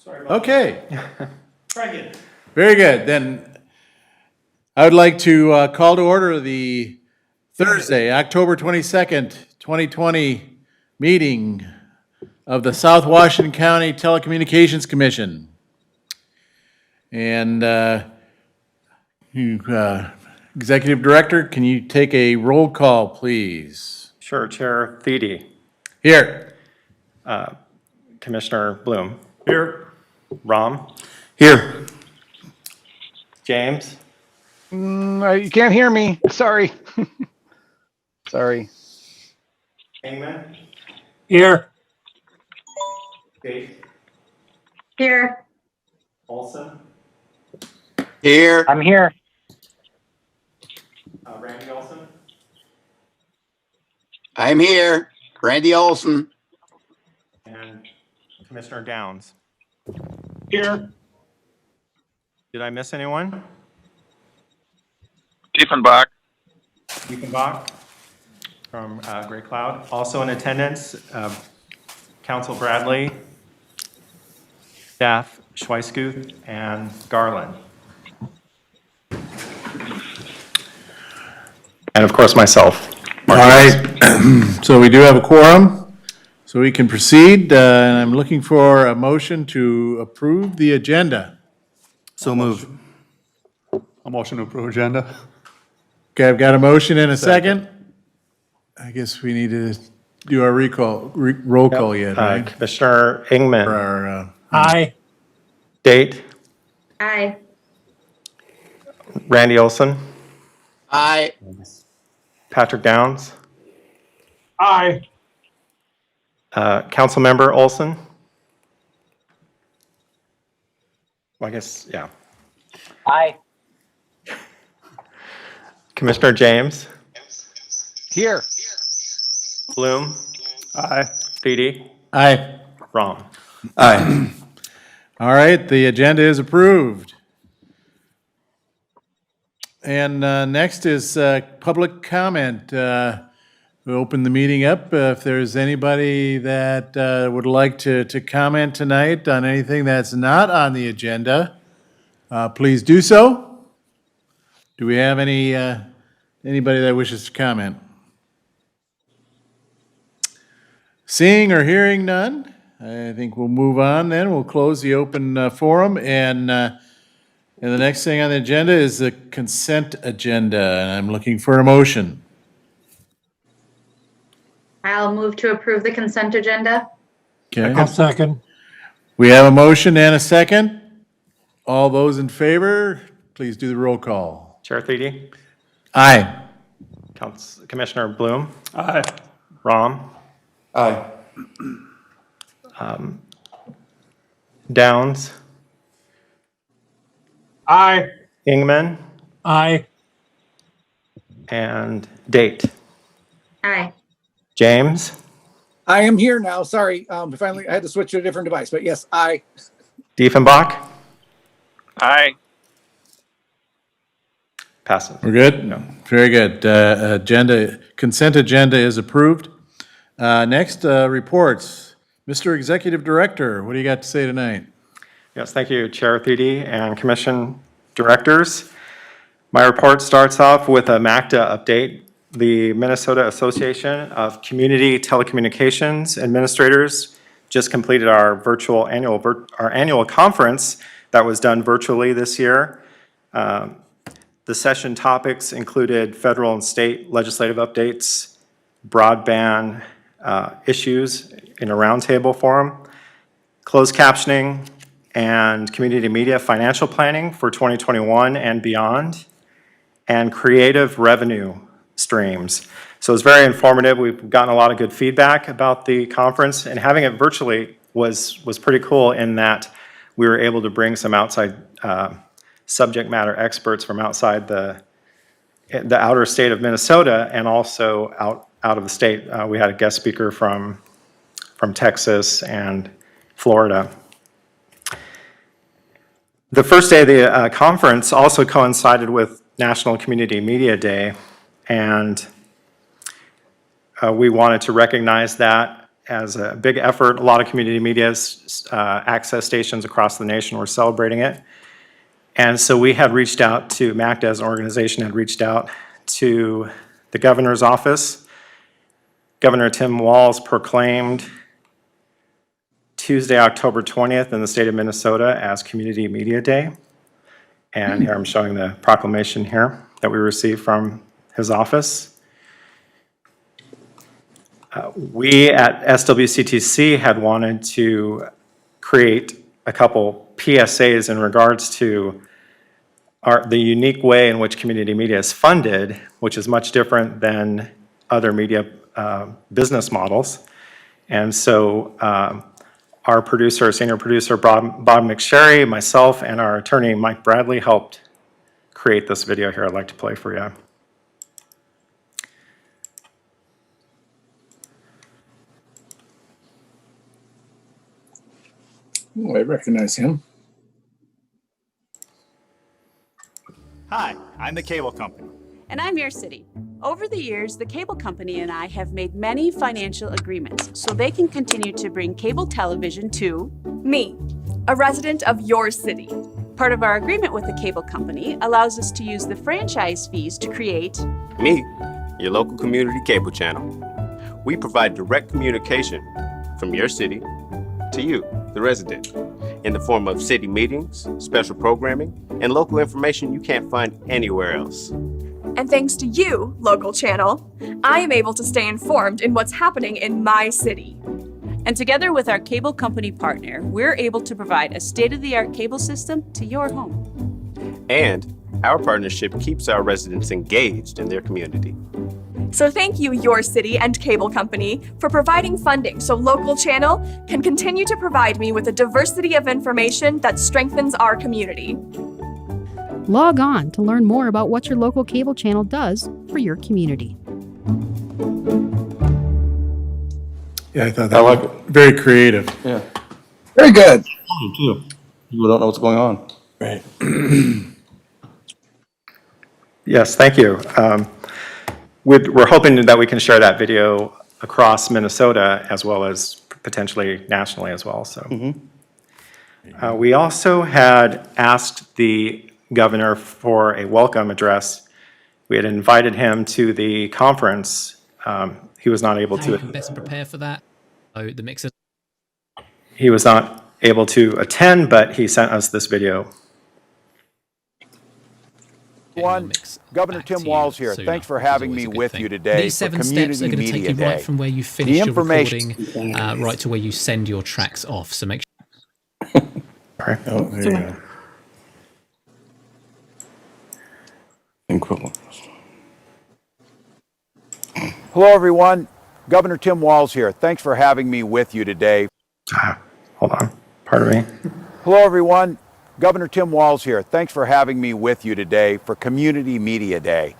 Sorry about Okay, that. Try again. very good. Then I would like to call to order the Thursday, October 22nd, 2020 meeting of the South Washington County Telecommunications Commission. And Executive Director, can you take a roll call, please? Sure, Chair Thiede. Here. Commissioner Bloom. Here. Rom. Here. James. You can't hear me. Sorry. Sorry. Hangman. Here. Kate. Here. Olson. Here. I'm here. Randy Olson. I'm here. Randy Olson. And Commissioner Downs. Here. Did I miss anyone? Diefenbach. Diefenbach from Gray Cloud. Also in attendance, Council Bradley, staff Schweisguth, and Garland. And of course, myself. All right, so we do have a quorum, so we can proceed, and I'm looking for a motion to approve the agenda. So moved. A motion to approve agenda. Okay, I've got a motion and a second. I guess we need to do our roll call yet, right? Commissioner For Ingman. our, Aye. Date. Aye. Randy Olson. Aye. Patrick Downs. Aye. Councilmember Olson. Well, I guess, yeah. Aye. Commissioner James. Here. Bloom. Aye. Thiede. aye. Rom. Aye. All right, the agenda is approved. And next is public comment. We'll open the meeting up. If there's anybody that would like to comment tonight on anything that's not on the agenda, please do so. Do we have anybody that wishes to comment? Seeing or hearing none, I think we'll move on then. We'll close the open forum, and the next thing on the agenda is the consent agenda, and I'm looking for a motion. I'll move to approve the consent agenda. Okay, second. we have a motion and a second. All those in favor, please do the roll call. Chair Thiede. Aye. Commissioner Bloom. Aye. Rom. Aye. Downs. Aye. Ingman. Aye. And Date. Aye. James. I am here now. Sorry. Finally, I had to switch to a different device, but yes, aye. Diefenbach. Aye. We're Passes. good? Very good. Consent agenda is approved. Next, reports. Mr. Executive Director, what do you got to say tonight? Yes, thank you, Chair Thiede and Commission Directors. My report starts off with a MACTA update. The Minnesota Association of Community Telecommunications Administrators just completed our annual conference that was done virtually this year. The session topics included federal and state legislative updates, broadband issues in a roundtable forum, closed captioning, and community media financial planning for 2021 and beyond, and creative revenue streams. So it's very informative. We've gotten a lot of good feedback about the conference, and having it virtually was pretty cool in that we were able to bring some outside subject matter experts from outside the outer state of Minnesota and also out of the state. We had a guest speaker from Texas and Florida. The first day of the conference also coincided with National Community Media Day, and we wanted to recognize that as a big effort. A lot of community media access stations across the nation were celebrating it. And so we had reached out to, MACTA as an organization had reached out to the governor's office. Governor Tim Walz proclaimed Tuesday, October 20th in the state of Minnesota as Community Media Day. And here I'm showing the proclamation here that we received from his office. We at SWCTC had wanted to create a couple PSAs in regards to the unique way in which community media is funded, which is much different than other media business models. And so our producer, senior producer, Bob McSherry, myself, and our attorney, Mike Bradley, helped create this video here I'd like to play for you. Oh, I recognize him. Hi, I'm the cable company. And I'm your city. Over the years, the cable company and I have made many financial agreements so they can continue to bring cable television to me, a resident of your city. Part of our agreement with the cable company allows us to use the franchise fees to create me, your local community cable channel. We provide direct communication from your city to you, the resident, in the form of city meetings, special programming, and local information you can't find anywhere else. And thanks to you, local channel, I am able to stay informed in what's happening in my city. And together with our cable company partner, we're able to provide a state-of-the-art cable system to your home. And our partnership keeps our residents engaged in their community. So thank you, your city and cable company, for providing funding so local channel can continue to provide me with a diversity of information that strengthens our community. Log on to learn more about what your local cable channel does for your community. Yeah, I thought that was very creative. Yeah. Very good. Me too. People don't know what's going on. Right. Yes, thank you. We're hoping that we can share that video across Minnesota as well as potentially nationally as well. So, we also had asked the governor for a welcome address. We had invited him to the conference. He was not able to. You can best prepare for that. Oh, the mixer. He was not able to attend, but he sent us this video. Governor Tim Walz here. Thanks for having me with you today. These 7 steps are going to take you right from where you finish your recording right to where you send your tracks off. So make sure. Oh, there you go. Incredible. Hello, everyone. Governor Tim Walz here. Thanks for having me with you today. Hold on. Pardon me. Hello, everyone. Governor Tim Walz here. Thanks for having me with you today for Community Media Day.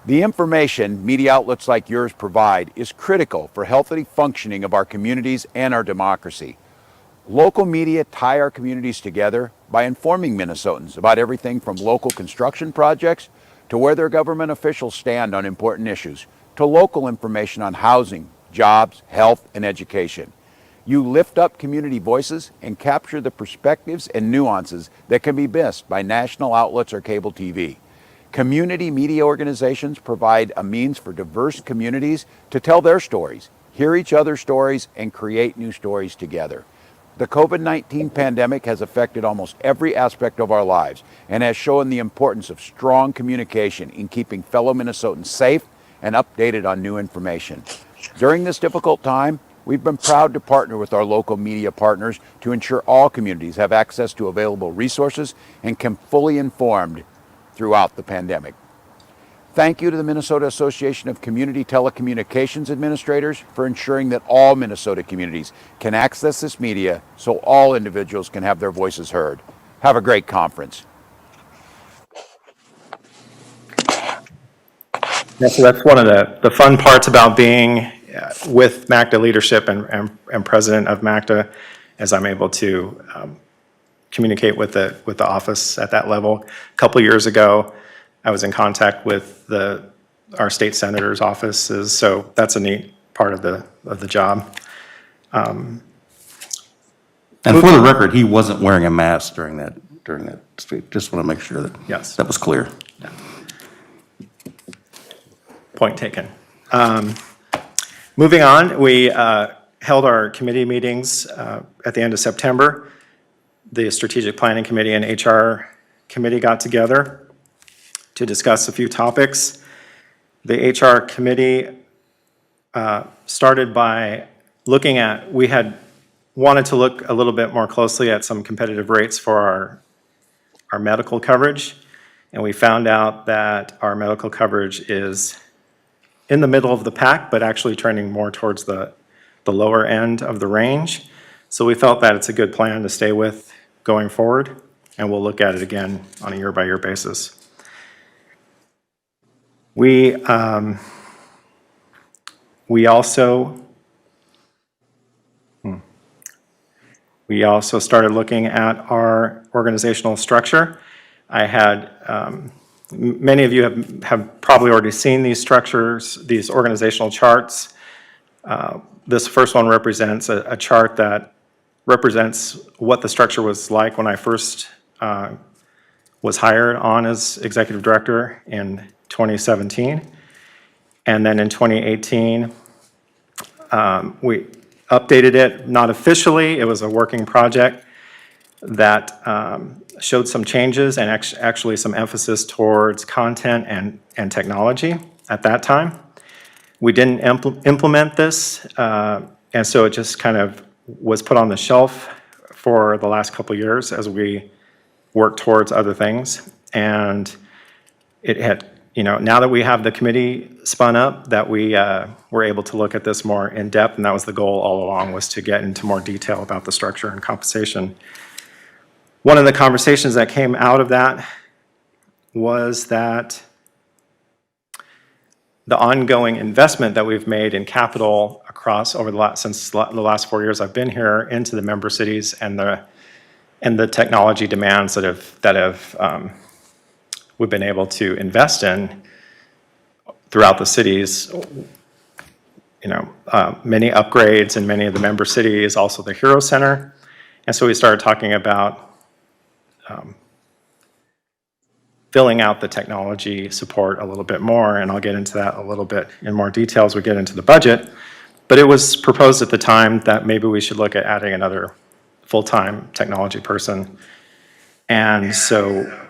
The information media outlets like yours provide is critical for healthy functioning of our communities and our democracy. Local media tie our communities together by informing Minnesotans about everything from local construction projects to where their government officials stand on important issues, to local information on housing, jobs, health, and education. You lift up community voices and capture the perspectives and nuances that can be missed by national outlets or cable TV. Community media organizations provide a means for diverse communities to tell their stories, hear each other's stories, and create new stories together. The COVID-19 pandemic has affected almost every aspect of our lives and has shown the importance of strong communication in keeping fellow Minnesotans safe and updated on new information. During this difficult time, we've been proud to partner with our local media partners to ensure all communities have access to available resources and can fully informed throughout the pandemic. Thank you to the Minnesota Association of Community Telecommunications Administrators for ensuring that all Minnesota communities can access this media so all individuals can have their voices heard. Have a great conference. Yeah, so that's one of the fun parts about being with MACTA leadership and president of MACTA, as I'm able to communicate with the office at that level. A couple of years ago, I was in contact with our state senator's offices, so that's a neat part of the job. And for the record, he wasn't wearing a mask during that speech. Just want to make sure that Yes. that was clear. Point taken. Moving on, we held our committee meetings at the end of September. The Strategic Planning Committee and HR Committee got together to discuss a few topics. The HR Committee started by looking at, we had wanted to look a little bit more closely at some competitive rates for our medical coverage, and we found out that our medical coverage is in the middle of the pack, but actually trending more towards the lower end of the range. So we felt that it's a good plan to stay with going forward, and we'll look at it again on a year-by-year basis. We also started looking at our organizational structure. I had, many of you have probably already seen these structures, these organizational charts. This first one represents a chart that represents what the structure was like when I first was hired on as executive director in 2017. And then in 2018, we updated it, not officially, it was a working project that showed some changes and actually some emphasis towards content and technology at that time. We didn't implement this, and so it just kind of was put on the shelf for the last couple of years as we worked towards other things. And it had, now that we have the committee spun up, that we were able to look at this more in depth, and that was the goal all along, was to get into more detail about the structure and compensation. One of the conversations that came out of that was that the ongoing investment that we've made in capital across since the last 4 years I've been here into the member cities and the technology demands that we've been able to invest in throughout the cities. Many upgrades in many of the member cities, also the Hero Center. And so we started talking about filling out the technology support a little bit more, and I'll get into that a little bit in more detail as we get into the budget. But it was proposed at the time that maybe we should look at adding another full-time technology person. And so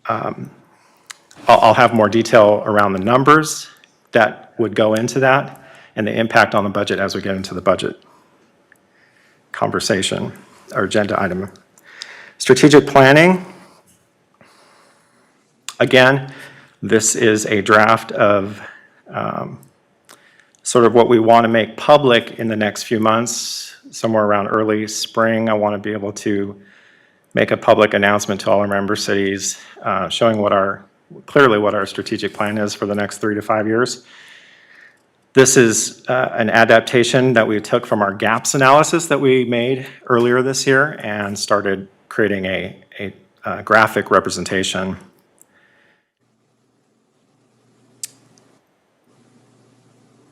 I'll have more detail around the numbers that would go into that and the impact on the budget as we get into the budget conversation or agenda item. Strategic planning. Again, this is a draft of sort of what we want to make public in the next few months, somewhere around early spring. I want to be able to make a public announcement to all our member cities, showing clearly what our strategic plan is for the next 3 to 5 years. This is an adaptation that we took from our gaps analysis that we made earlier this year and started creating a graphic representation.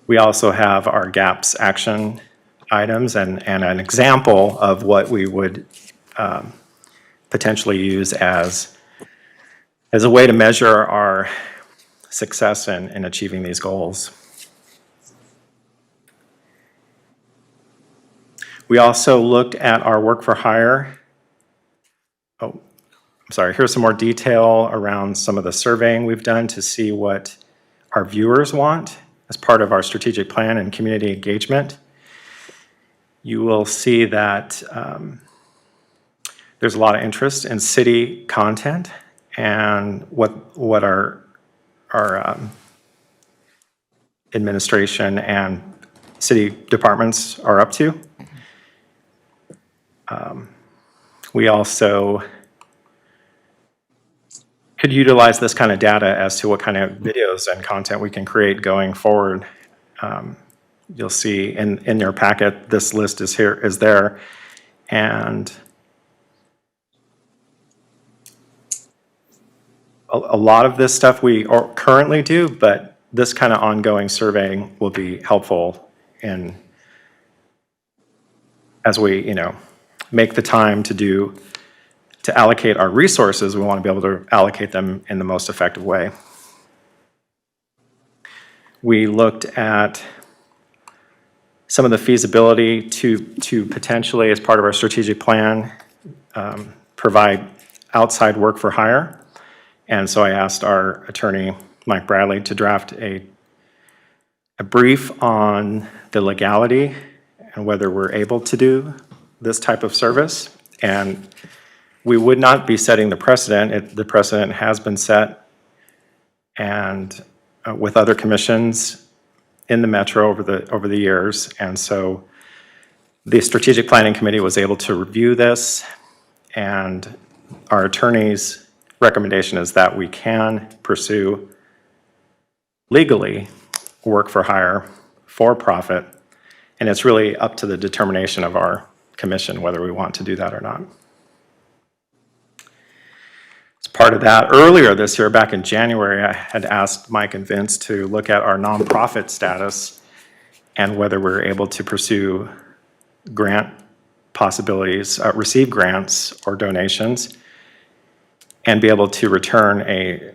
We also have our gaps action items and an example of what we would potentially use as a way to measure our success in achieving these goals. We also looked at our work for hire. Oh, I'm sorry, here's some more detail around some of the surveying we've done to see what our viewers want as part of our strategic plan and community engagement. You will see that there's a lot of interest in city content and what our administration and city departments are up to. We also could utilize this kind of data as to what kind of videos and content we can create going forward. You'll see in your packet, this list is there. And a lot of this stuff we currently do, but this kind of ongoing surveying will be helpful in as we, make the time to allocate our resources, we want to be able to allocate them in the most effective way. We looked at some of the feasibility to potentially, as part of our strategic plan, provide outside work for hire. And so I asked our attorney, Mike Bradley, to draft a brief on the legality and whether we're able to do this type of service. And we would not be setting the precedent. The precedent has been set and with other commissions in the metro over the years. And so the Strategic Planning Committee was able to review this, and our attorney's recommendation is that we can pursue legally work for hire for profit, and it's really up to the determination of our commission whether we want to do that or not. As part of that, earlier this year, back in January, I had asked Mike and Vince to look at our nonprofit status and whether we're able to pursue grant possibilities, receive grants or donations, and be able to return a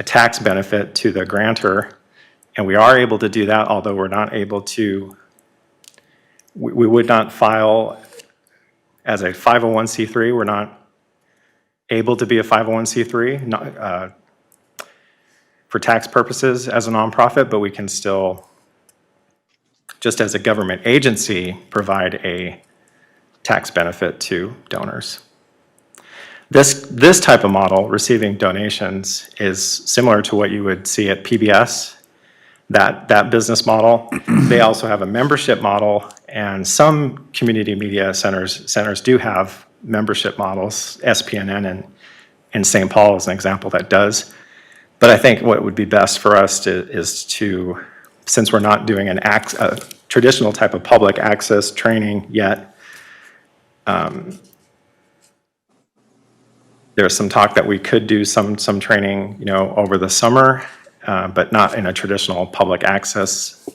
tax benefit to the grantor. And we are able to do that, although we're not able to, we would not file as a 501c3. We're not able to be a 501c3 for tax purposes as a nonprofit, but we can still, just as a government agency, provide a tax benefit to donors. This type of model, receiving donations, is similar to what you would see at PBS, that business model. They also have a membership model, and some community media centers do have membership models. SPNN in St. Paul is an example that does. But I think what would be best for us is to, since we're not doing a traditional type of public access training yet, there's some talk that we could do some training, over the summer, but not in a traditional public access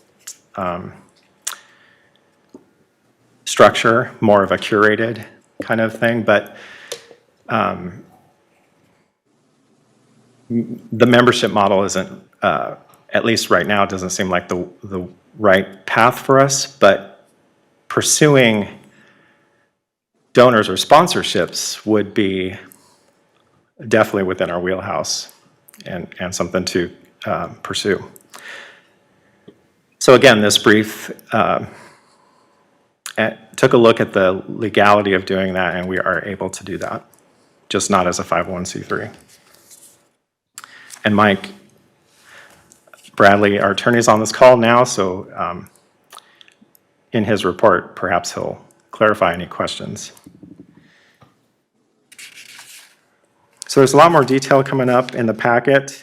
structure, more of a curated kind of thing. But the membership model isn't, at least right now, it doesn't seem like the right path for us. But pursuing donors or sponsorships would be definitely within our wheelhouse and something to pursue. So again, this brief took a look at the legality of doing that, and we are able to do that, just not as a 501c3. And Mike Bradley, our attorney, is on this call now, so in his report, perhaps he'll clarify any questions. So there's a lot more detail coming up in the packet.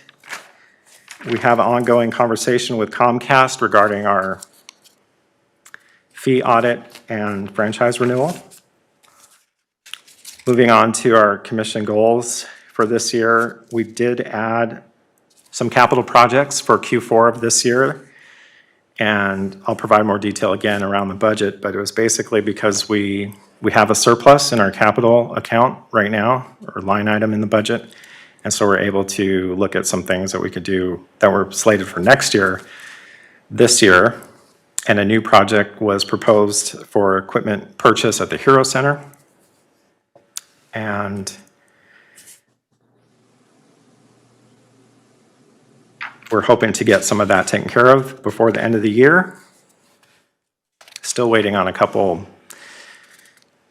We have an ongoing conversation with Comcast regarding our fee audit and franchise renewal. Moving on to our commission goals for this year, we did add some capital projects for Q4 of this year, and I'll provide more detail again around the budget, but it was basically because we have a surplus in our capital account right now, or line item in the budget, and so we're able to look at some things that we could do that were slated for next year, this year. And a new project was proposed for equipment purchase at the Hero Center. And we're hoping to get some of that taken care of before the end of the year. Still waiting on a couple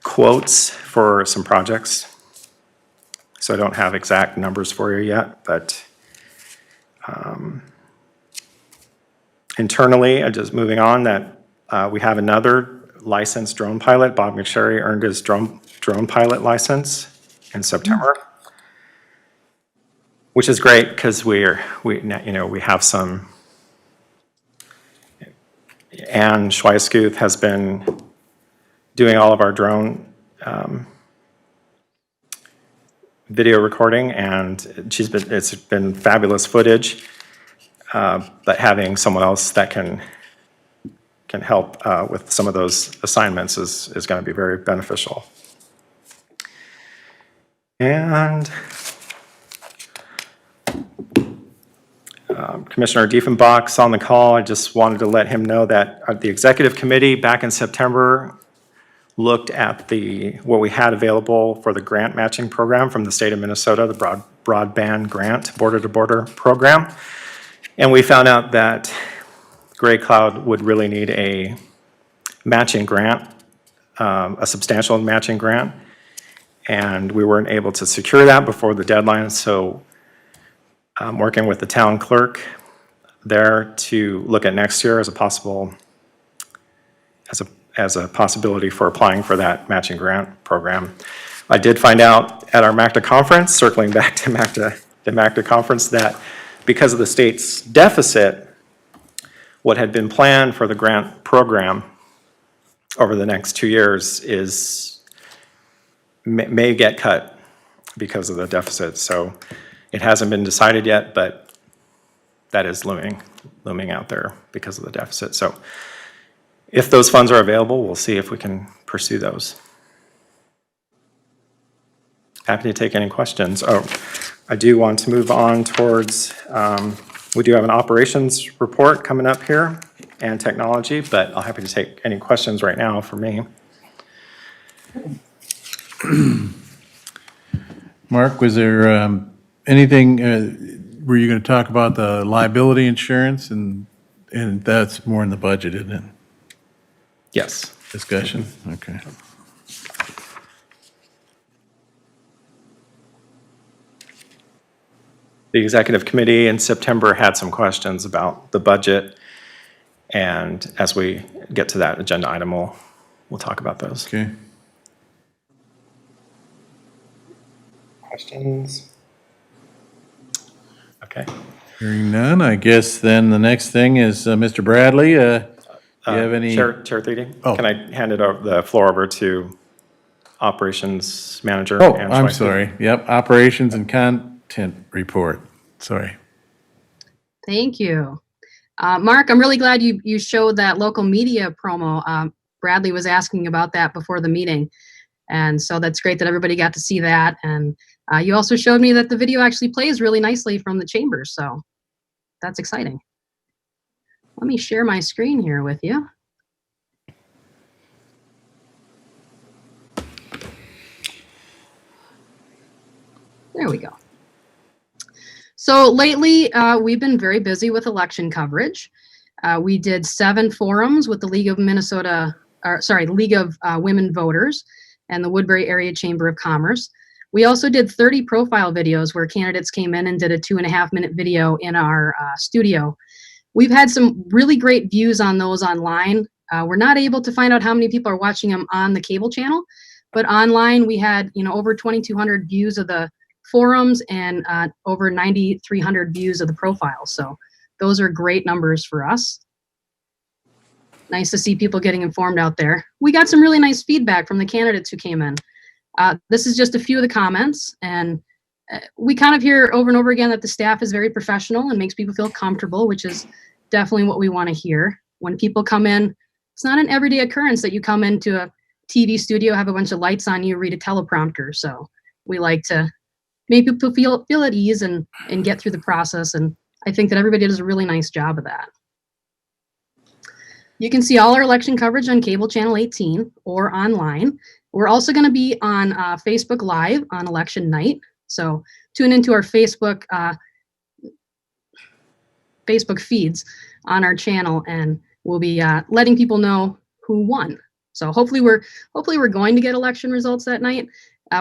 quotes for some projects. So I don't have exact numbers for you yet, but internally, just moving on, that we have another licensed drone pilot. Bob McSherry earned his drone pilot license in September, which is great because we have some. Anne Schweisguth has been doing all of our drone video recording, and it's been fabulous footage. But having someone else that can can help with some of those assignments is going to be very beneficial. And Commissioner Diefenbach's on the call. I just wanted to let him know that the executive committee back in September looked at what we had available for the grant matching program from the state of Minnesota, the broadband grant border-to-border program. And we found out that Gray Cloud would really need a matching grant, a substantial matching grant. And we weren't able to secure that before the deadline, so I'm working with the town clerk there to look at next year as a possibility for applying for that matching grant program. I did find out at our MACTA conference, circling back to the MACTA conference, that because of the state's deficit, what had been planned for the grant program over the next 2 years may get cut because of the deficit. So it hasn't been decided yet, but that is looming out there because of the deficit. So if those funds are available, we'll see if we can pursue those. Happy to take any questions. Oh, I do want to move on towards, we do have an operations report coming up here and technology, but I'm happy to take any questions right now for me. Mark, was there anything, were you going to talk about the liability insurance? And that's more in the budget, isn't it? Yes. Discussion? Okay. The executive committee in September had some questions about the budget, and as we get to that agenda item, we'll talk about those. Okay. Questions? Okay. Hearing none, I guess then the next thing is Mr. Bradley. Do you have any? Chair Thede, Oh. can I hand the floor over to Operations Manager? Oh, Ann I'm Schweitzer? sorry. Yep, operations and content report. Sorry. Thank you. Mark, I'm really glad you showed that local media promo. Bradley was asking about that before the meeting. And so that's great that everybody got to see that. And you also showed me that the video actually plays really nicely from the chambers. So that's exciting. Let me share my screen here with you. There we go. So lately, we've been very busy with election coverage. We did 7 forums with the League of League of Women Voters and the Woodbury Area Chamber of Commerce. We also did 30 profile videos where candidates came in and did a 2.5-minute video in our studio. We've had some really great views on those online. We're not able to find out how many people are watching them on the cable channel, but online we had over 2,200 views of the forums and over 9,300 views of the profiles. So those are great numbers for us. Nice to see people getting informed out there. We got some really nice feedback from the candidates who came in. This is just a few of the comments, and we kind of hear over and over again that the staff is very professional and makes people feel comfortable, which is definitely what we want to hear. When people come in, it's not an everyday occurrence that you come into a TV studio, have a bunch of lights on you, read a teleprompter. So we like to make people feel at ease and get through the process. And I think that everybody does a really nice job of that. You can see all our election coverage on cable channel 18 or online. We're also going to be on Facebook Live on election night. So tune into our Facebook feeds on our channel, and we'll be letting people know who won. So hopefully we're going to get election results that night.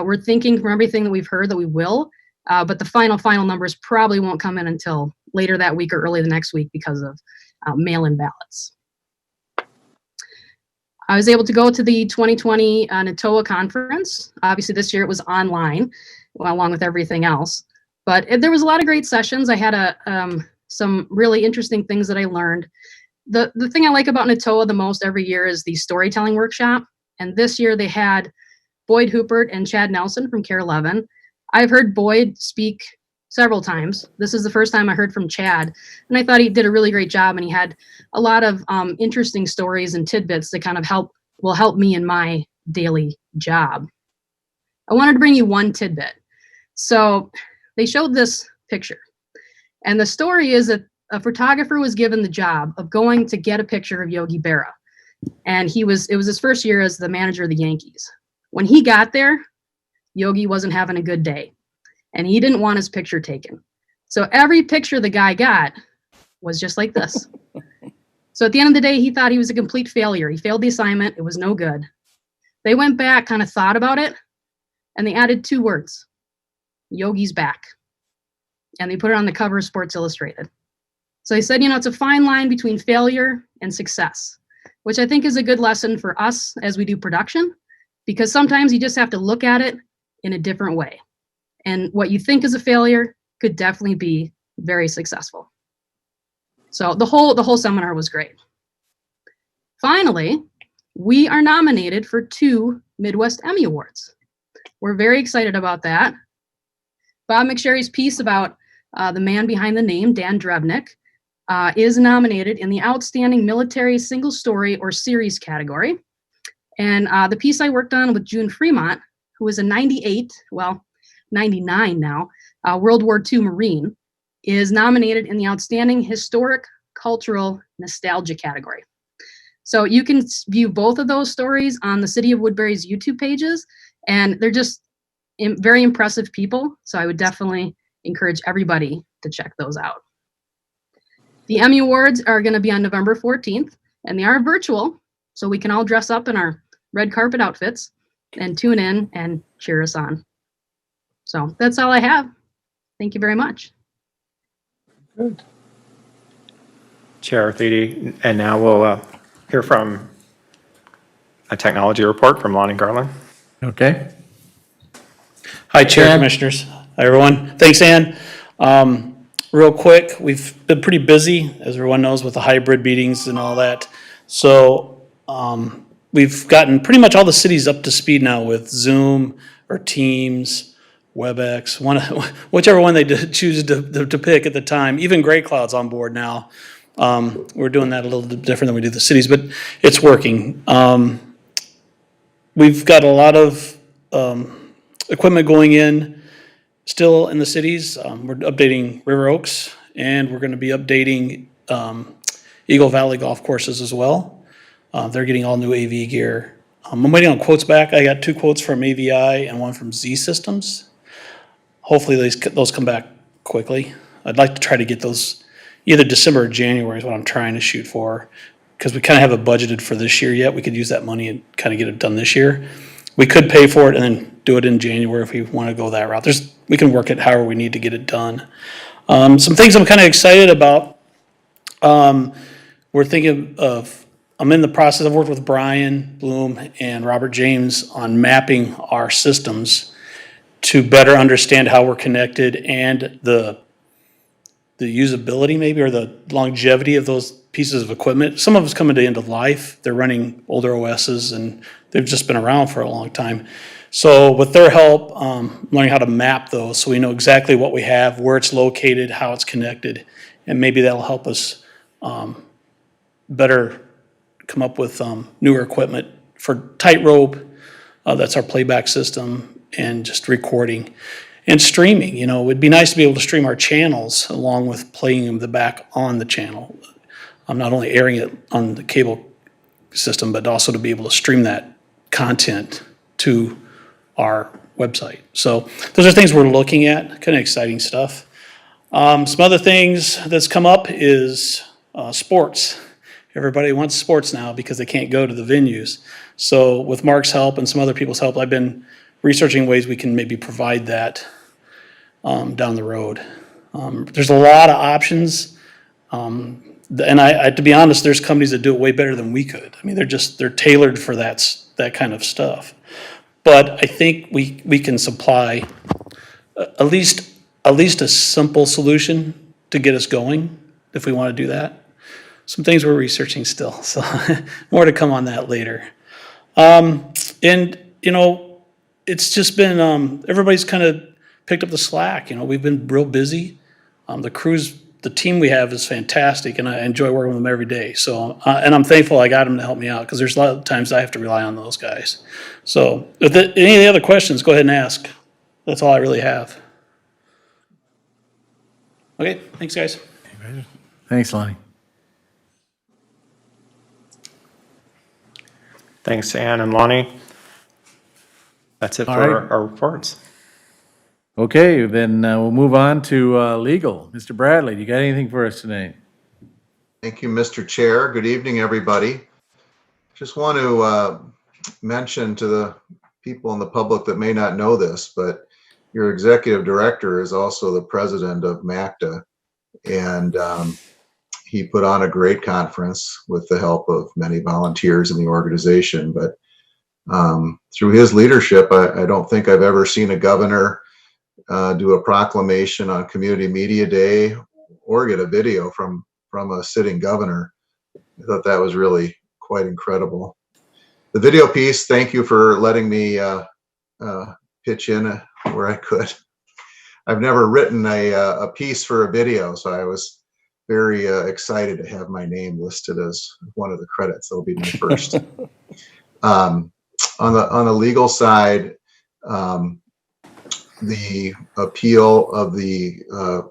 We're thinking from everything that we've heard that we will, but the final numbers probably won't come in until later that week or early the next week because of mail-in ballots. I was able to go to the 2020 NATOA conference. Obviously this year it was online, along with everything else, but there was a lot of great sessions. I had some really interesting things that I learned. The thing I like about NATOA the most every year is the storytelling workshop. And this year they had Boyd Hoopert and Chad Nelson from KARE 11. I've heard Boyd speak several times. This is the first time I heard from Chad, and I thought he did a really great job, and he had a lot of interesting stories and tidbits that kind of will help me in my daily job. I wanted to bring you one tidbit. So they showed this picture, and the story is that a photographer was given the job of going to get a picture of Yogi Berra, and it was his first year as the manager of the Yankees. When he got there, Yogi wasn't having a good day, and he didn't want his picture taken. So every picture the guy got was just like this. So at the end of the day, he thought he was a complete failure. He failed the assignment. It was no good. They went back, kind of thought about it, and they added 2 words: Yogi's back. And they put it on the cover of Sports Illustrated. So he said, it's a fine line between failure and success, which I think is a good lesson for us as we do production, because sometimes you just have to look at it in a different way. And what you think is a failure could definitely be very successful. So the whole seminar was great. Finally, we are nominated for 2 Midwest Emmy Awards. We're very excited about that. Bob McSherry's piece about the man behind the name, Dan Drebnick, is nominated in the Outstanding Military Single Story or Series category. And the piece I worked on with June Fremont, who is a 99 now, World War II Marine, is nominated in the Outstanding Historic Cultural Nostalgia category. So you can view both of those stories on the City of Woodbury's YouTube pages, and they're just very impressive people. So I would definitely encourage everybody to check those out. The Emmy Awards are going to be on November 14th, and they are virtual, so we can all dress up in our red carpet outfits and tune in and cheer us on. So that's all I have. Thank you very much. Good. Chair Thede, and now we'll hear from a technology report from Lonnie Garland. Okay. Hi, Chair, Chad. Commissioners. Hi, everyone. Thanks, Ann. Real quick, we've been pretty busy, as everyone knows, with the hybrid meetings and all that. So we've gotten pretty much all the cities up to speed now with Zoom or Teams, WebEx, whichever one they choose to pick at the time. Even Gray Cloud's on board now. We're doing that a little bit different than we do the cities, but it's working. We've got a lot of equipment going in still in the cities. We're updating River Oaks, and we're going to be updating Eagle Valley golf courses as well. They're getting all new AV gear. I'm waiting on quotes back. I got 2 quotes from AVI and 1 from Z Systems. Hopefully those come back quickly. I'd like to try to get those either December or January is what I'm trying to shoot for, because we kind of haven't budgeted for this year yet. We could use that money and kind of get it done this year. We could pay for it and then do it in January if we want to go that route. We can work it however we need to get it done. Some things I'm kind of excited about. We're thinking of, I'm in the process, I've worked with Brian Bloom and Robert James on mapping our systems to better understand how we're connected and the usability maybe, or the longevity of those pieces of equipment. Some of it's coming to end of life. They're running older OSs and they've just been around for a long time. So with their help, learning how to map those so we know exactly what we have, where it's located, how it's connected, and maybe that'll help us better come up with newer equipment for Tightrope. That's our playback system, and just recording and streaming. It would be nice to be able to stream our channels along with playing them back on the channel. I'm not only airing it on the cable system, but also to be able to stream that content to our website. So those are things we're looking at, kind of exciting stuff. Some other things that's come up is sports. Everybody wants sports now because they can't go to the venues. So with Mark's help and some other people's help, I've been researching ways we can maybe provide that down the road. There's a lot of options. And I, to be honest, there's companies that do it way better than we could. I mean, they're tailored for that kind of stuff. But I think we can supply at least a simple solution to get us going if we want to do that. Some things we're researching still, so more to come on that later. And it's just been everybody's kind of picked up the slack. You know, we've been real busy. The team we have is fantastic, and I enjoy working with them every day. So, and I'm thankful I got them to help me out, because there's a lot of times I have to rely on those guys. So, if any of the other questions, go ahead and ask. That's all I really have. Okay, thanks, guys. Thanks, Lonnie. Thanks, Ann and Lonnie. That's it All for right. our reports. Okay, then we'll move on to legal. Mr. Bradley, do you got anything for us tonight? Thank you, Mr. Chair. Good evening, everybody. Just want to mention to the people in the public that may not know this, but your executive director is also the president of MACTA, and he put on a great conference with the help of many volunteers in the organization. But through his leadership, I don't think I've ever seen a governor do a proclamation on Community Media Day or get a video from a sitting governor. I thought that was really quite incredible. The video piece, thank you for letting me pitch in where I could. I've never written a piece for a video, so I was very excited to have my name listed as one of the credits. That'll be my first. On the legal side, the appeal of the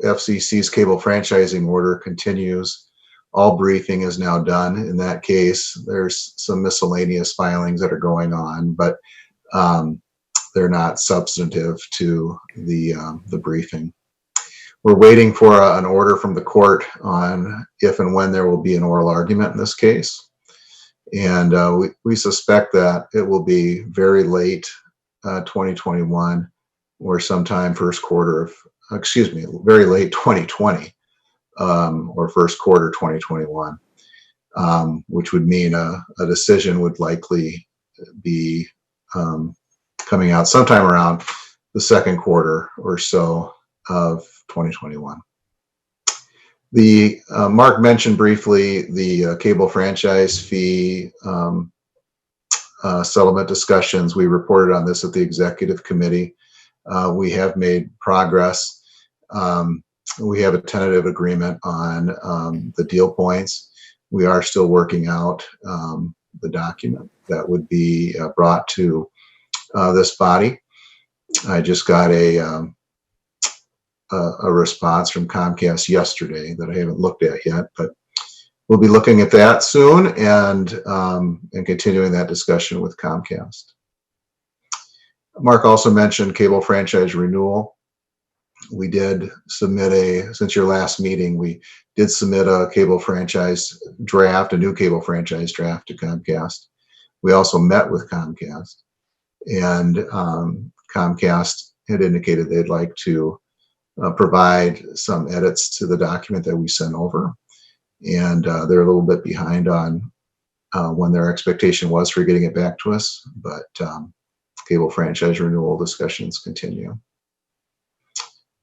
FCC's cable franchising order continues. All briefing is now done in that case. There's some miscellaneous filings that are going on, but they're not substantive to the briefing. We're waiting for an order from the court on if and when there will be an oral argument in this case. And we suspect that it will be very late 2021 or sometime very late 2020 or first quarter 2021, which would mean a decision would likely be coming out sometime around the second quarter or so of 2021. Mark mentioned briefly the cable franchise fee settlement discussions. We reported on this at the executive committee. We have made progress. We have a tentative agreement on the deal points. We are still working out the document that would be brought to this body. I just got a response from Comcast yesterday that I haven't looked at yet, but we'll be looking at that soon and continuing that discussion with Comcast. Mark also mentioned cable franchise renewal. We did submit since your last meeting, we did submit a cable franchise draft, a new cable franchise draft to Comcast. We also met with Comcast, and Comcast had indicated they'd like to provide some edits to the document that we sent over. And they're a little bit behind on when their expectation was for getting it back to us, but cable franchise renewal discussions continue.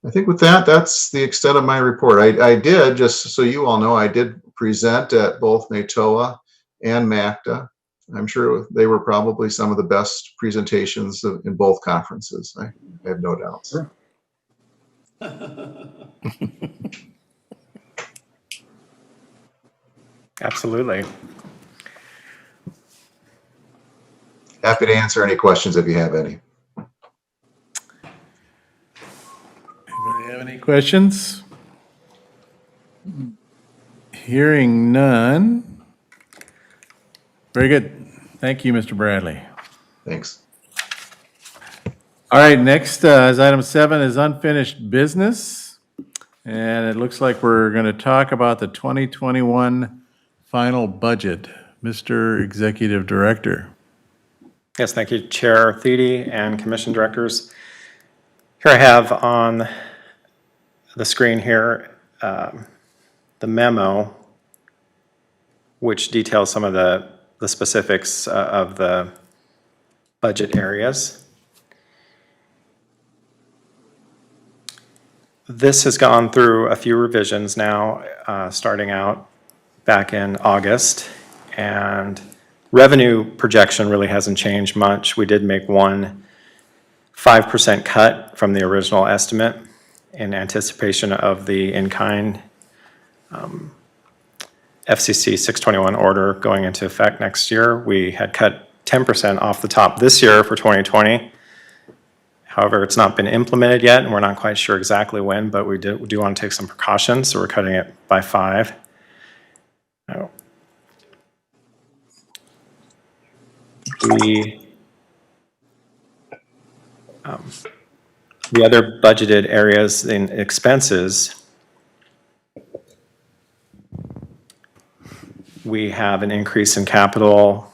I think with that, that's the extent of my report. I did, just so you all know, I did present at both NATOA and MACTA. I'm sure they were probably some of the best presentations in both conferences. I have no doubts. Sure. Absolutely. Happy to answer any questions if you have any. Anybody have any questions? Hearing none. Very good. Thank you, Mr. Bradley. Thanks. All right, next is item 7 is unfinished business. And it looks like we're going to talk about the 2021 final budget. Mr. Executive Director. Yes, thank you, Chair Thede and Commission Directors. Here I have on the screen here the memo, which details some of the specifics of the budget areas. This has gone through a few revisions now, starting out back in August, and revenue projection really hasn't changed much. We did make one 5% cut from the original estimate in anticipation of the in-kind FCC 621 order going into effect next year. We had cut 10% off the top this year for 2020. However, it's not been implemented yet, and we're not quite sure exactly when, but we do want to take some precautions, so we're cutting it by 5. The other budgeted areas in expenses, we have an increase in capital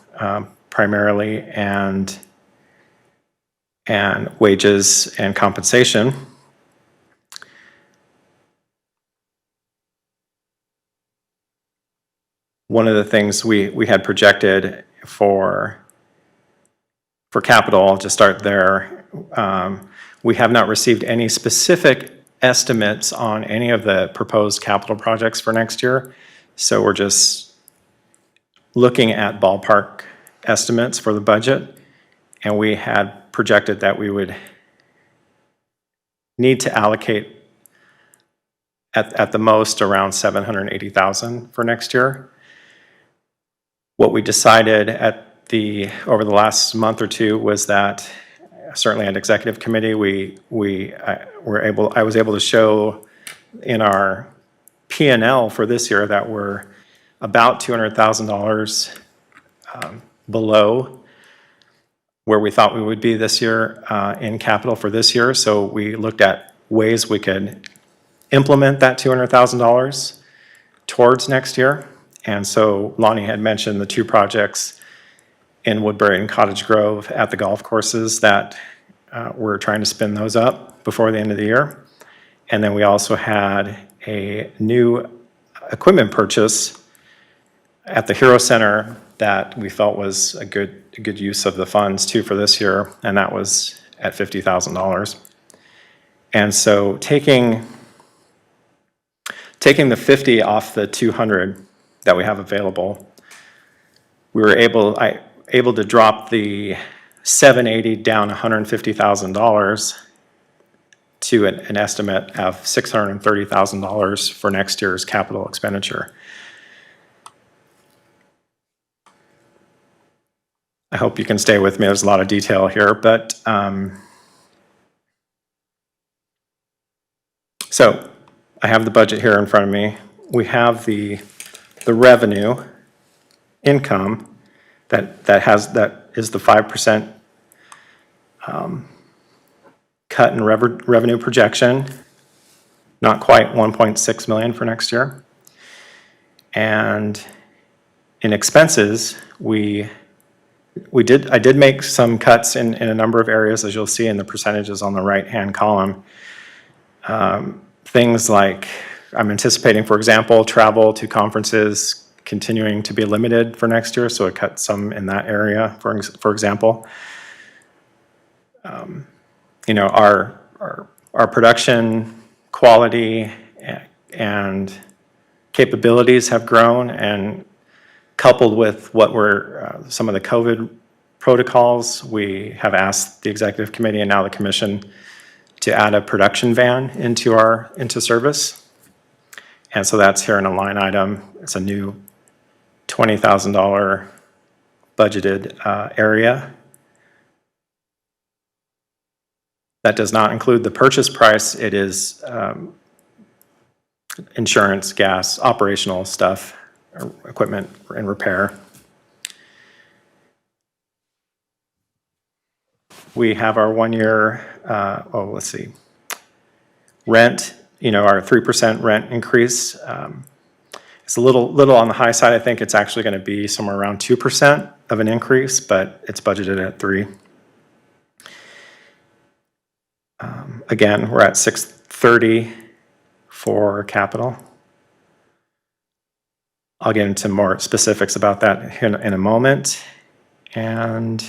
primarily, and wages and compensation. One of the things we had projected for capital, I'll just start there. We have not received any specific estimates on any of the proposed capital projects for next year. So we're just looking at ballpark estimates for the budget. And we had projected that we would need to allocate at the most around $780,000 for next year. What we decided over the last month or two was that certainly at executive committee, I was able to show in our P&L for this year that we're about $200,000 below where we thought we would be this year in capital for this year. So we looked at ways we could implement that $200,000 towards next year. And so Lonnie had mentioned the 2 projects in Woodbury and Cottage Grove at the golf courses that we're trying to spin those up before the end of the year. And then we also had a new equipment purchase at the Hero Center that we felt was a good use of the funds too for this year, and that was at $50,000. And so taking the 50 off the 200 that we have available, we were able to drop the 780 down $150,000 to an estimate of $630,000 for next year's capital expenditure. I hope you can stay with me. There's a lot of detail here, but so I have the budget here in front of me. We have the revenue income that is the 5% cut in revenue projection, not quite 1.6 million for next year. And in expenses, I did make some cuts in a number of areas, as you'll see in the percentages on the right-hand column. Things like, I'm anticipating, for example, travel to conferences continuing to be limited for next year, so I cut some in that area, for example. Our production quality and capabilities have grown, and coupled with what were some of the COVID protocols, we have asked the executive committee and now the commission to add a production van into service. And so that's here in a line item. It's a new $20,000 budgeted area. That does not include the purchase price. It is insurance, gas, operational stuff, equipment and repair. We have our 1 year, let's see, rent, our 3% rent increase. It's a little on the high side. I think it's actually going to be somewhere around 2% of an increase, but it's budgeted at 3%. Again, we're at 630 for capital. I'll get into more specifics about that in a moment. And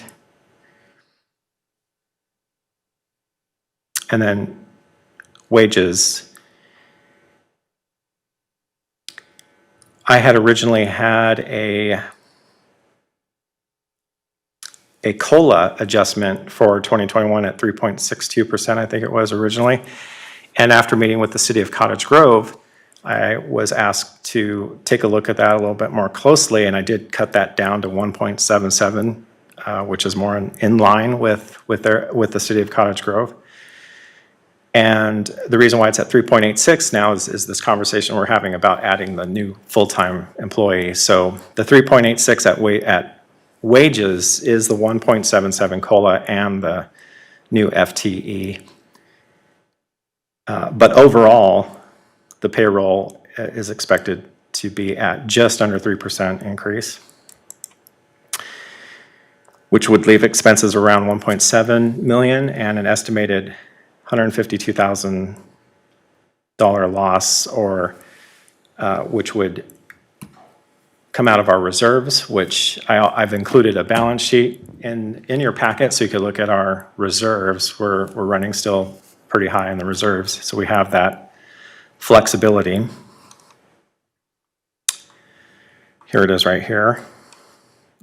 then wages. I had originally had a COLA adjustment for 2021 at 3.62%, I think it was originally. And after meeting with the city of Cottage Grove, I was asked to take a look at that a little bit more closely, and I did cut that down to 1.77, which is more in line with the city of Cottage Grove. And the reason why it's at 3.86 now is this conversation we're having about adding the new full-time employee. So the 3.86 at wages is the 1.77 COLA and the new FTE. But overall, the payroll is expected to be at just under 3% increase, which would leave expenses around 1.7 million and an estimated $152,000 loss, or which would come out of our reserves, which I've included a balance sheet in your packet so you could look at our reserves. We're running still pretty high in the reserves, so we have that flexibility. Here it is right here.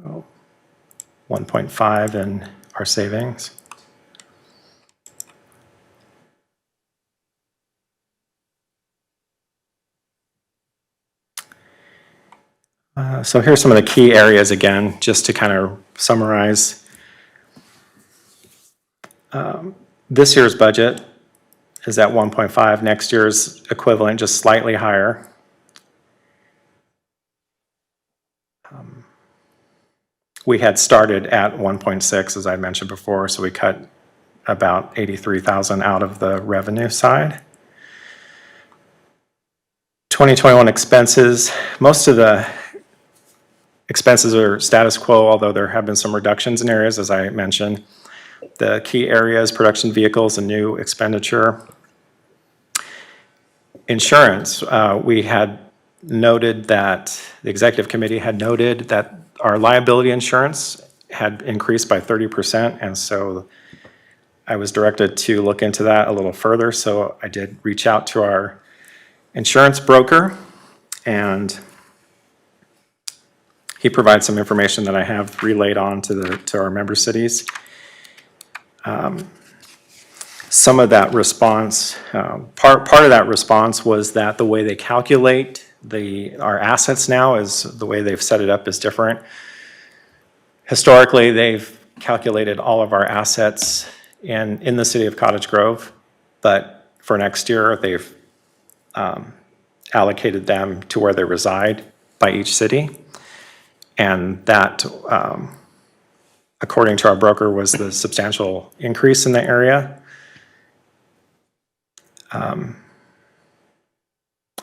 1.5 in our savings. So here's some of the key areas again, just to kind of summarize. This year's budget is at 1.5. Next year's equivalent, just slightly higher. We had started at 1.6, as I mentioned before, so we cut about 83,000 out of the revenue side. 2021 expenses, most of the expenses are status quo, although there have been some reductions in areas, as I mentioned. The key areas, production vehicles and new expenditure. Insurance, we had noted that, the executive committee had noted that our liability insurance had increased by 30%, and so I was directed to look into that a little further. So I did reach out to our insurance broker, and he provides some information that I have relayed on to our member cities. Some of that response, part of that response was that the way they calculate our assets now is the way they've set it up is different. Historically, they've calculated all of our assets in the city of Cottage Grove, but for next year, they've allocated them to where they reside by each city. And that, according to our broker, was the substantial increase in the area. I'm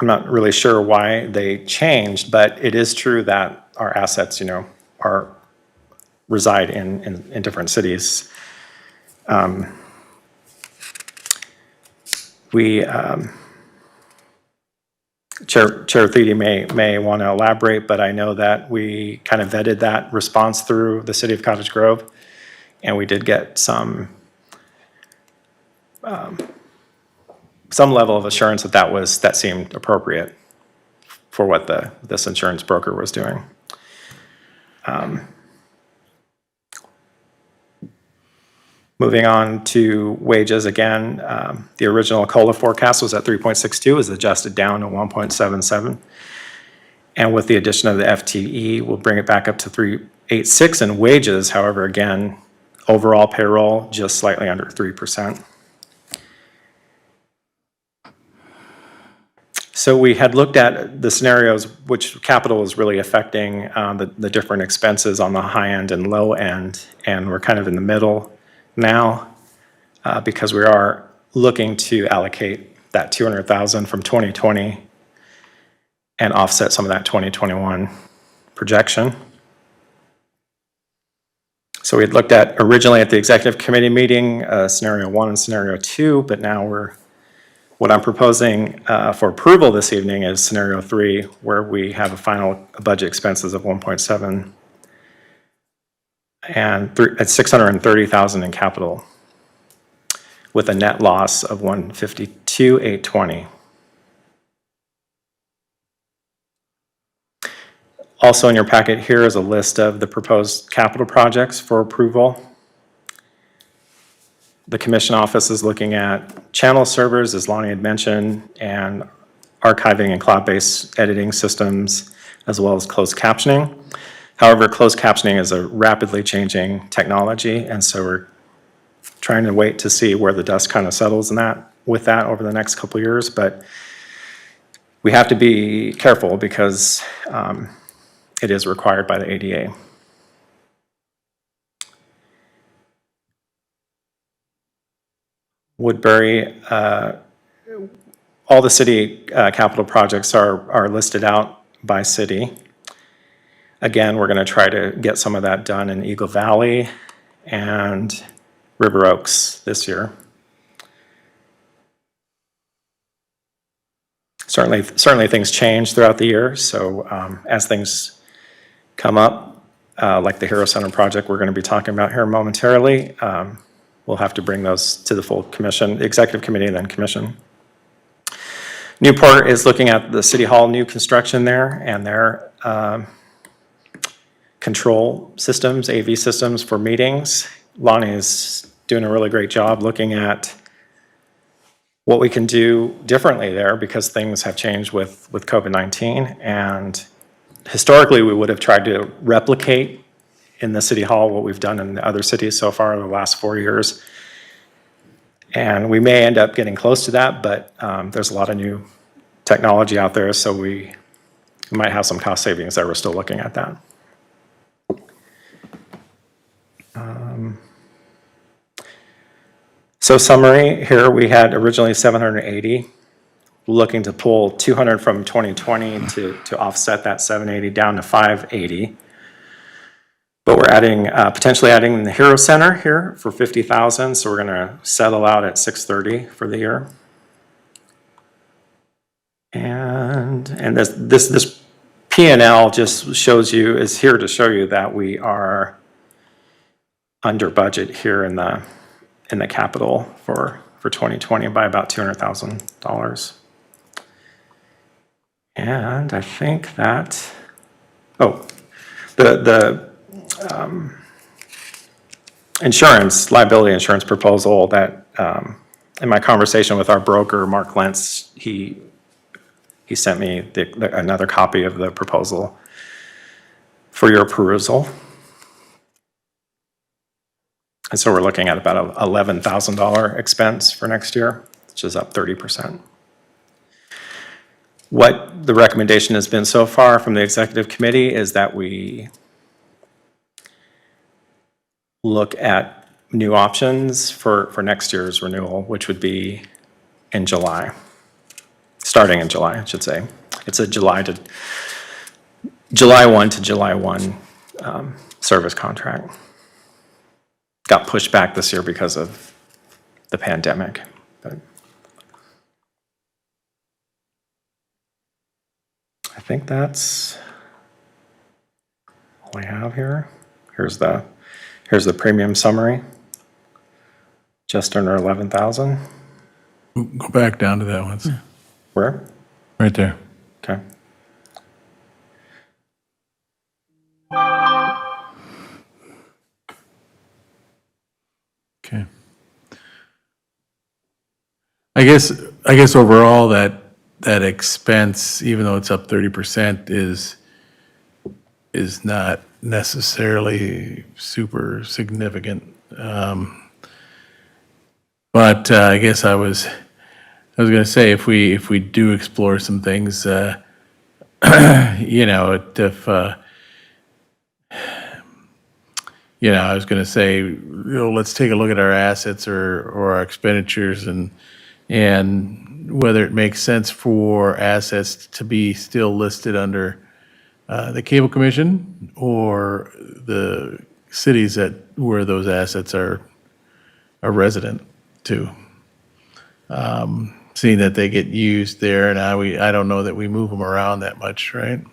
not really sure why they changed, but it is true that our assets, reside in different cities. Chair Thede may want to elaborate, but I know that we kind of vetted that response through the city of Cottage Grove, and we did get some level of assurance that seemed appropriate for what this insurance broker was doing. Moving on to wages again, the original COLA forecast was at 3.62, is adjusted down to 1.77. And with the addition of the FTE, we'll bring it back up to 3.86 in wages. However, again, overall payroll just slightly under 3%. So we had looked at the scenarios which capital is really affecting the different expenses on the high end and low end, and we're kind of in the middle now because we are looking to allocate that $200,000 from 2020 and offset some of that 2021 projection. So we had looked at originally at the executive committee meeting, scenario 1 and scenario 2, but now what I'm proposing for approval this evening is scenario 3, where we have a final budget expenses of 1.7 and at $630,000 in capital, with a net loss of $152,820. Also in your packet here is a list of the proposed capital projects for approval. The commission office is looking at channel servers, as Lonnie had mentioned, and archiving and cloud-based editing systems, as well as closed captioning. However, closed captioning is a rapidly changing technology, and so we're trying to wait to see where the dust kind of settles in that, with that over the next couple of years. But we have to be careful because it is required by the ADA. Woodbury, all the city capital projects are listed out by city. Again, we're going to try to get some of that done in Eagle Valley and River Oaks this year. Certainly things change throughout the year, so as things come up, like the Hero Center project we're going to be talking about here momentarily, we'll have to bring those to the full commission, executive committee, and then commission. Newport is looking at the City Hall new construction there and their control systems, AV systems for meetings. Lonnie is doing a really great job looking at what we can do differently there because things have changed with COVID-19. And historically, we would have tried to replicate in the City Hall what we've done in the other cities so far in the last 4 years. And we may end up getting close to that, but there's a lot of new technology out there, so we might have some cost savings there. We're still looking at that. So summary here, we had originally 780, looking to pull 200 from 2020 to offset that 780 down to 580. But we're adding, potentially adding the Hero Center here for 50,000, so we're gonna settle out at 630 for the year. And this P&L just shows you, is here to show you that we are under budget here in the capital for 2020 by about $200,000. And I think that, the liability insurance proposal that, in my conversation with our broker, Mark Lentz, he sent me another copy of the proposal for your perusal. And so we're looking at about an $11,000 expense for next year, which is up 30%. What the recommendation has been so far from the executive committee is that we look at new options for next year's renewal, which would be in July, starting in July, I should say. It's a July 1 to July 1 service contract. Got pushed back this year because of the pandemic. But I think that's all I have here. Here's the premium summary. Just under 11,000. Go back down to that one. Where? Right there. Okay. Okay. I guess overall that expense, even though it's up 30%, is not necessarily super significant. But I guess I was going to say if we do explore some things, I was going to say, let's take a look at our assets or our expenditures and whether it makes sense for assets to be still listed under the Cable Commission or the cities where those assets are resident to. Seeing that they get used there, and I don't know that we move them around that much, right?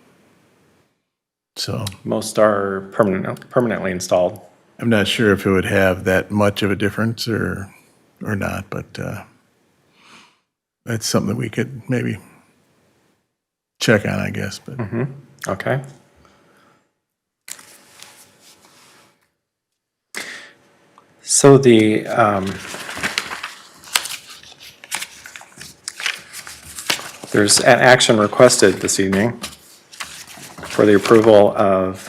So most are permanently installed. I'm not sure if it would have that much of a difference or not, but that's something we could maybe check on, I guess. But Okay. So there's an action requested this evening for the approval of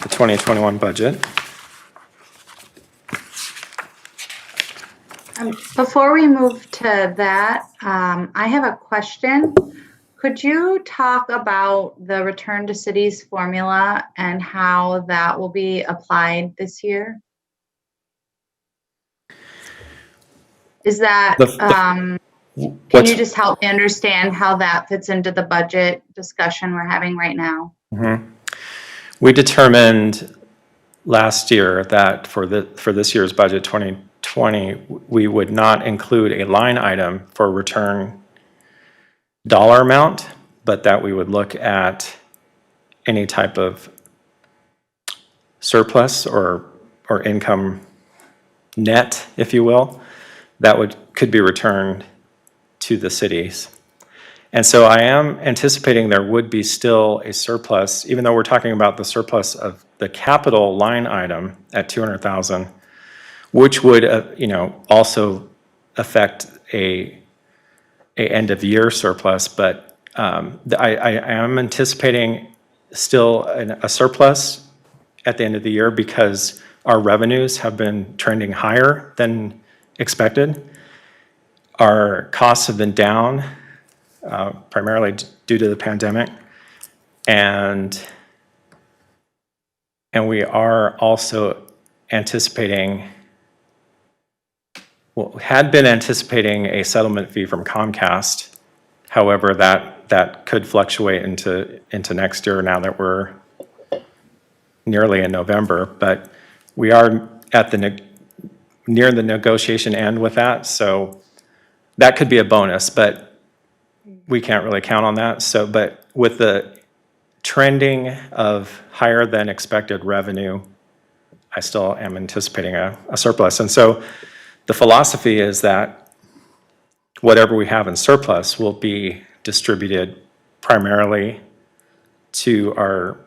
the 2021 budget. Before we move to that, I have a question. Could you talk about the return to cities formula and how that will be applied this year? Is that, can you just help me understand how that fits into the budget discussion we're having right now? Mm-hmm. We determined last year that for this year's budget 2020, we would not include a line item for return dollar amount, but that we would look at any type of surplus or income net, if you will, that could be returned to the cities. And so I am anticipating there would be still a surplus, even though we're talking about the surplus of the capital line item at 200,000, which would also affect a end of year surplus, but I am anticipating still a surplus at the end of the year because our revenues have been trending higher than expected. Our costs have been down, primarily due to the pandemic, and we are also anticipating, had been anticipating a settlement fee from Comcast. However, that could fluctuate into next year now that we're nearly in November. But we are at near the negotiation end with that, so that could be a bonus, but we can't really count on that. So, but with the trending of higher than expected revenue, I still am anticipating a surplus. And so the philosophy is that whatever we have in surplus will be distributed primarily to our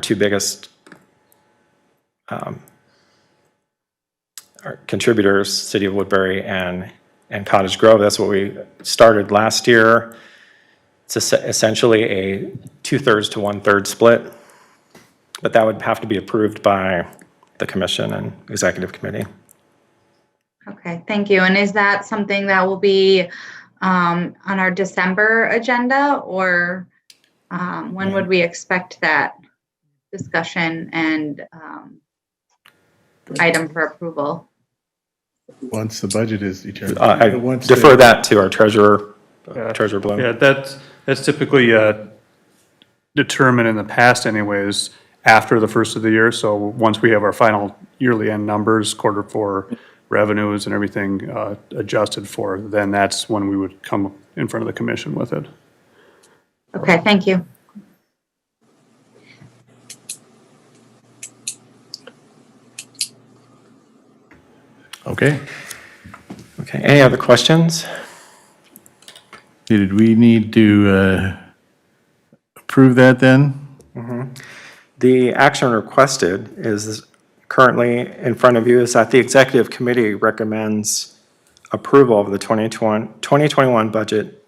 two biggest our contributors, City of Woodbury and Cottage Grove. That's what we started last year. It's essentially a 2/3 to 1/3 split, but that would have to be approved by the commission and executive committee. Okay, thank you. And is that something that will be on our December agenda, or when would we expect that discussion and item for approval? Once the budget is determined. I defer that to our treasurer, Treasurer Bloom. Yeah, that's typically determined in the past anyways, after the first of the year. So once we have our final yearly end numbers, quarter four revenues and everything adjusted for, then that's when we would come in front of the commission with it. Okay, thank you. Okay. Okay, any other questions? Did we need to approve that then? Mm-hmm. The action requested is currently in front of you is that the executive committee recommends approval of the 2021 budget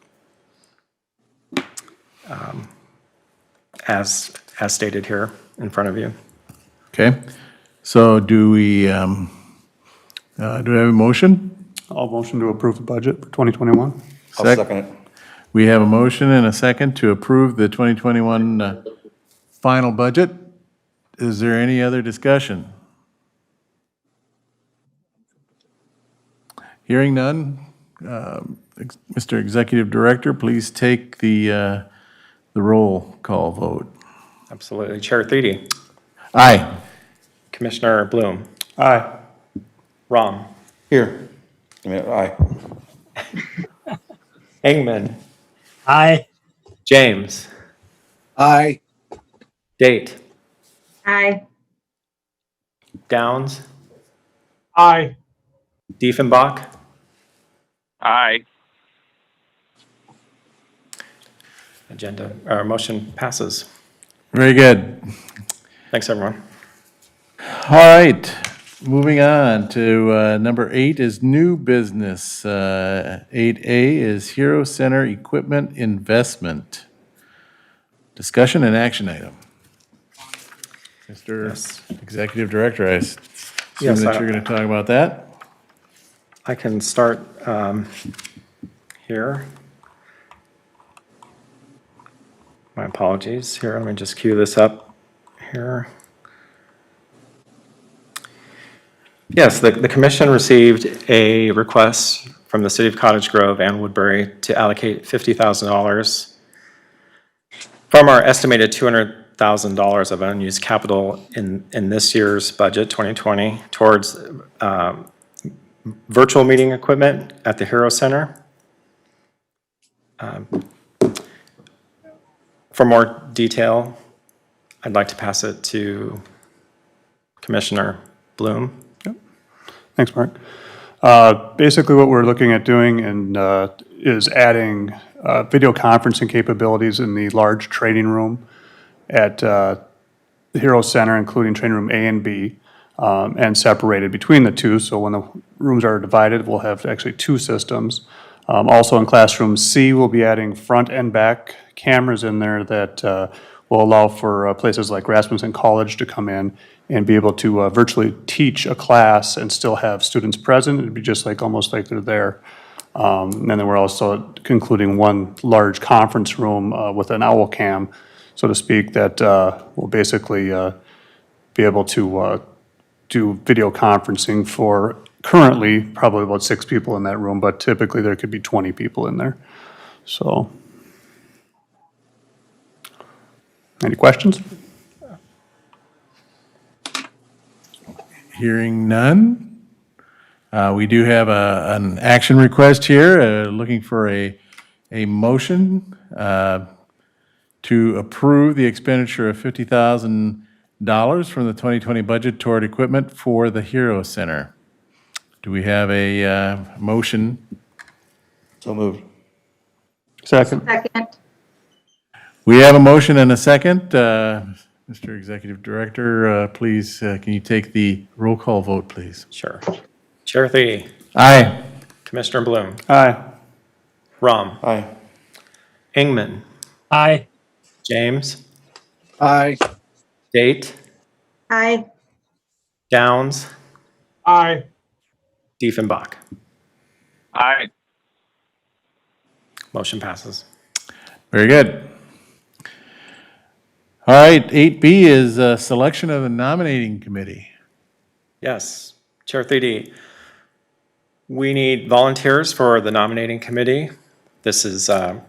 as stated here in front of you. Okay. So do we have a motion? I'll motion to approve the budget for 2021. I'll second it. We have a motion and a second to approve the 2021 final budget. Is there any other discussion? Hearing none, Mr. Executive Director, please take the roll call vote. Absolutely. Chair Thiede. Aye. Commissioner Bloom. Aye. Rom. Here. Aye. Engman. Aye. James. Aye. Date. Aye. Downs. Aye. Diefenbach. Aye. Motion passes. Very good. Thanks, everyone. All right. Moving on to number 8 is new business. 8A is Hero Center Equipment Investment. Discussion and action item. Mr. Executive Director, I assume Yes, that you're going to talk about that? I can start here. My apologies here. Let me just cue this up here. Yes, the commission received a request from the city of Cottage Grove and Woodbury to allocate $50,000 from our estimated $200,000 of unused capital in this year's budget, 2020, towards virtual meeting equipment at the Hero Center. For more detail, I'd like to pass it to Commissioner Bloom. Thanks, Mark. Basically, what we're looking at doing is adding video conferencing capabilities in the large training room at the Hero Center, including training room A and B, and separated between the two. So when the rooms are divided, we'll have actually 2 systems. Also in classroom C, we'll be adding front and back cameras in there that will allow for places like Rasmussen College to come in and be able to virtually teach a class and still have students present. It'd be just like, almost like they're there. And then we're also concluding one large conference room with an owl cam, so to speak, that will basically be able to do video conferencing for currently probably about 6 people in that room, but typically there could be 20 people in there. So, any questions? Hearing none. We do have an action request here, looking for a motion to approve the expenditure of $50,000 from the 2020 budget toward equipment for the Hero Center. Do we have a motion? So moved. Second. Second. We have a motion and a second. Mr. Executive Director, please, can you take the roll call vote, please? Sure. Chair Thede. Aye. Commissioner Bloom. Aye. Rom. Aye. Ingman. Aye. James. Aye. Date. Aye. Downs. Aye. Diefenbach. Aye. Motion passes. Very good. All right, 8B is selection of the nominating committee. Yes, Chair Thede. We need volunteers for the nominating committee. This is a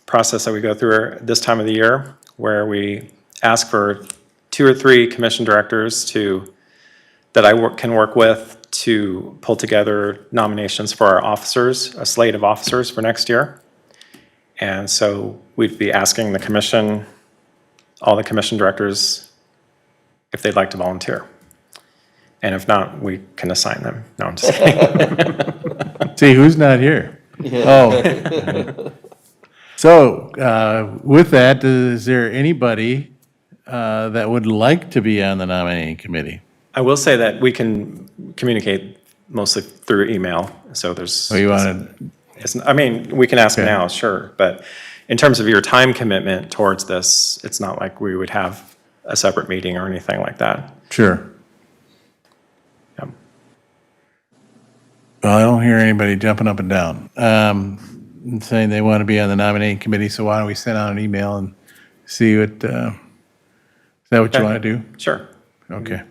process that we go through this time of the year where we ask for 2 or 3 commission directors that I can work with to pull together nominations for our officers, a slate of officers for next year. And so we'd be asking the commission, all the commission directors, if they'd like to volunteer. And if not, we can assign them. No, I'm just kidding. See, who's not here? Oh. So, with that, is there anybody that would like to be on the nominating committee? I will say that we can communicate mostly through email, so there's. Oh, you want I mean, we can ask Okay. now, sure, but in terms of your time commitment towards this, it's not like we would have a separate meeting or anything like that. Sure. Yep. Well, I don't hear anybody jumping up and down, and saying they want to be on the nominating committee, so why don't we send out an email and see what, is that what you Okay. want to do? Sure. Okay.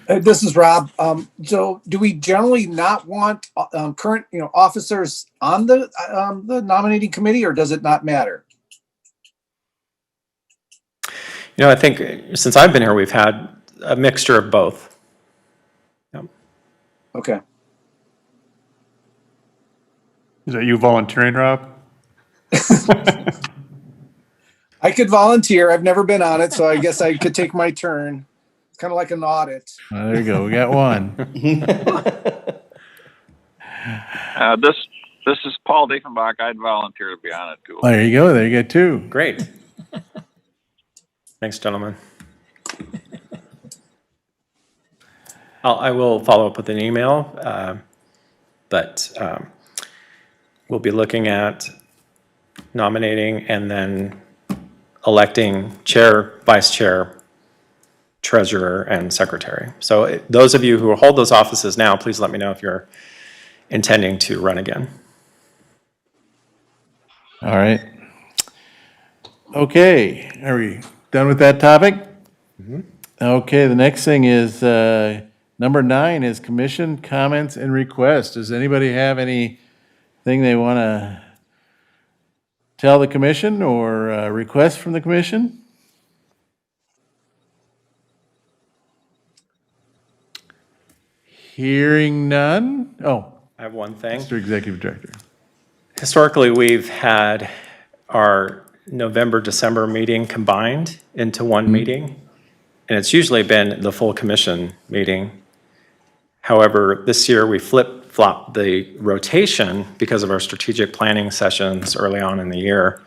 This is Rob. So do we generally not want current, officers on the nominating committee, or does it not matter? I think since I've been here, we've had a mixture of both. Yep. Okay. Is that you volunteering, Rob? I could volunteer. I've never been on it, so I guess I could take my turn. It's kind of like an audit. There you go. We got one. This is Paul Diefenbach. I'd volunteer to be on it too. There you go. There you go, 2. Great. Thanks, gentlemen. I will follow up with an email, but we'll be looking at nominating and then electing chair, vice chair, treasurer, and secretary. So those of you who hold those offices now, please let me know if you're intending to run again. All right. Okay, are we done with that topic? Okay, the next thing is, number 9 is commission comments and requests. Does anybody have anything they want to tell the commission or request from the commission? Hearing none? Oh, I have one thing. Mr. Executive Director. Historically, we've had our November, December meeting combined into one meeting, and it's usually been the full commission meeting. However, this year we flip-flopped the rotation because of our strategic planning sessions early on in the year.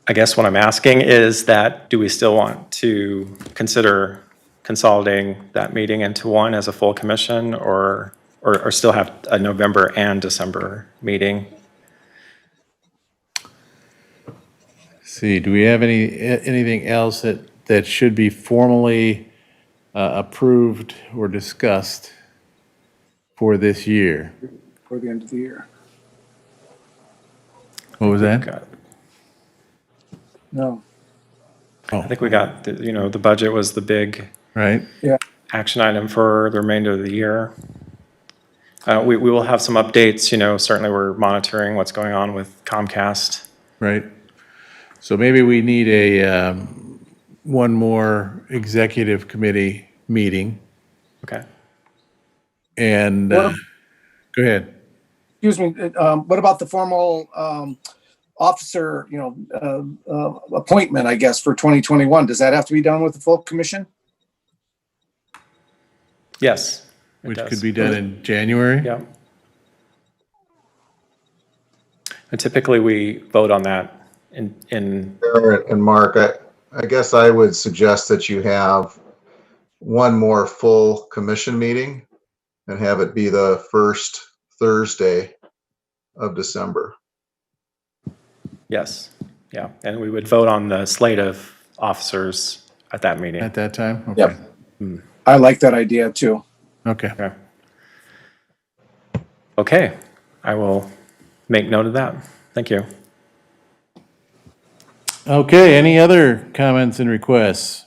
I guess what I'm asking is that, do we still want to consider consolidating that meeting into one as a full commission, or still have a November and December meeting? See, do we have anything else that should be formally approved or discussed for this year? For the end of the year. What was that? No. I think we got, the budget was the big Right? Yeah. action item for the remainder of the year. We will have some updates, certainly we're monitoring what's going on with Comcast. Right. So maybe we need a, one more executive committee meeting. Okay. And, go ahead. Excuse me, what about the formal officer, appointment, I guess, for 2021? Does that have to be done with the full commission? Yes. it Which does. could be done in January? Yeah. And typically we vote on that in Eric and Mark, I guess I would suggest that you have one more full commission meeting and have it be the first Thursday of December. Yes, yeah, and we would vote on the slate of officers at that meeting. At that time? Okay. Yep. I like that idea too. Okay. Okay, I will make note of that. Thank you. Okay, any other comments and requests?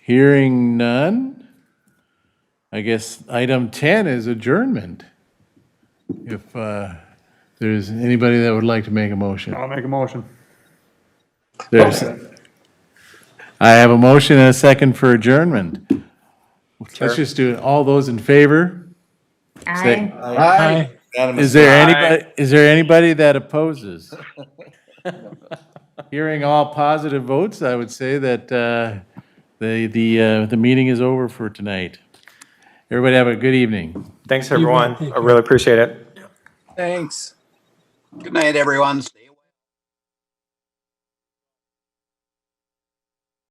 Hearing none, I guess item 10 is adjournment. If there's anybody that would like to make a motion. I'll make a motion. I have a motion and a second for adjournment. Chair. Let's just do it. All those in favor? Say- Aye. Is there anybody that opposes? Hearing all positive votes, I would say that the meeting is over for tonight. Everybody have a good evening. Thanks, everyone. I really appreciate it. Thanks. Good night, everyone. Stay well.